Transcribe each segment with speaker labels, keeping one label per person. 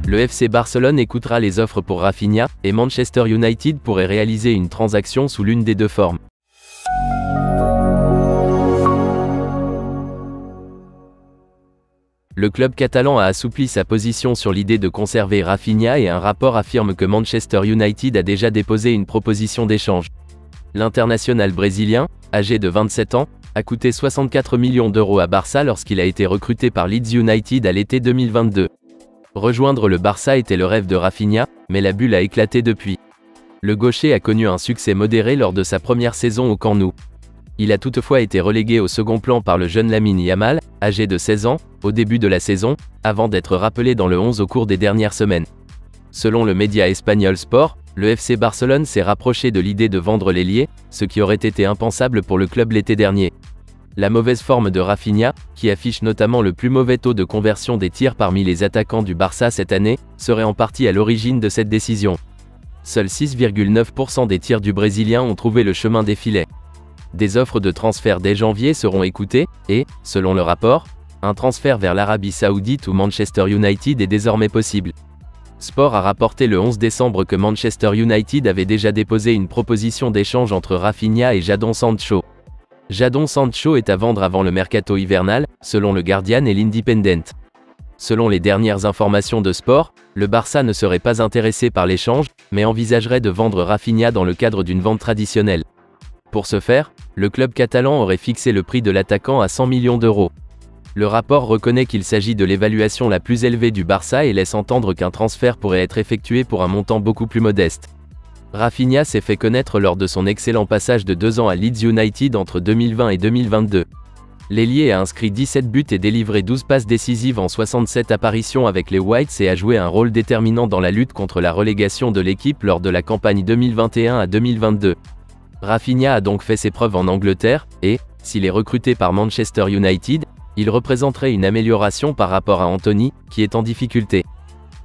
Speaker 1: Le FC Barcelone écoutera les offres pour Rafinha, et Manchester United pourrait réaliser une transaction sous l'une des deux formes. Le club catalan a assoupli sa position sur l'idée de conserver Rafinha et un rapport affirme que Manchester United a déjà déposé une proposition d'échange. L'international brésilien, âgé de 27 ans, a coûté 64 millions d'euros à Barça lorsqu'il a été recruté par Leeds United à l'été 2022. Rejoindre le Barça était le rêve de Rafinha, mais la bulle a éclaté depuis. Le gaucher a connu un succès modéré lors de sa première saison au Camp Nou. Il a toutefois été relégué au second plan par le jeune Lamine Yamal, âgé de 16 ans, au début de la saison, avant d'être rappelé dans le 11 au cours des dernières semaines. Selon le média espagnol Sport, le FC Barcelone s'est rapproché de l'idée de vendre l'ailier, ce qui aurait été impensable pour le club l'été dernier. La mauvaise forme de Rafinha, qui affiche notamment le plus mauvais taux de conversion des tirs parmi les attaquants du Barça cette année, serait en partie à l'origine de cette décision. Seuls 6,9% des tirs du Brésilien ont trouvé le chemin des filets. Des offres de transfert dès janvier seront écoutées, et, selon le rapport, un transfert vers l'Arabie Saoudite ou Manchester United est désormais possible. Sport a rapporté le 11 décembre que Manchester United avait déjà déposé une proposition d'échange entre Rafinha et Jadon Sancho. Jadon Sancho est à vendre avant le mercato hivernal, selon le Guardian et l'Independent. Selon les dernières informations de Sport, le Barça ne serait pas intéressé par l'échange, mais envisagerait de vendre Rafinha dans le cadre d'une vente traditionnelle. Pour ce faire, le club catalan aurait fixé le prix de l'attaquant à 100 millions d'euros. Le rapport reconnaît qu'il s'agit de l'évaluation la plus élevée du Barça et laisse entendre qu'un transfert pourrait être effectué pour un montant beaucoup plus modeste. Rafinha s'est fait connaître lors de son excellent passage de 2 ans à Leeds United entre 2020 et 2022. L'ailier a inscrit 17 buts et délivré 12 passes décisives en 67 apparitions avec les Whites et a joué un rôle déterminant dans la lutte contre la relégation de l'équipe lors de la campagne 2021 à 2022. Rafinha a donc fait ses preuves en Angleterre, et, s'il est recruté par Manchester United, il représenterait une amélioration par rapport à Antony, qui est en difficulté.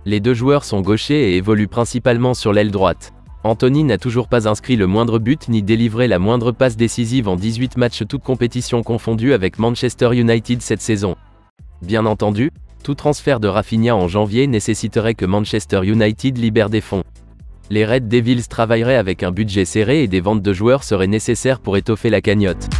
Speaker 1: Les deux joueurs sont gauchers et évoluent principalement sur l'aile droite. Antony n'a toujours pas inscrit le moindre but ni délivré la moindre passe décisive en 18 matchs toutes compétitions confondues avec Manchester United cette saison. Bien entendu, tout transfert de Rafinha en janvier nécessiterait que Manchester United libère des fonds. Les Red Devils travailleraient avec un budget serré et des ventes de joueurs seraient nécessaires pour étoffer la cagnotte.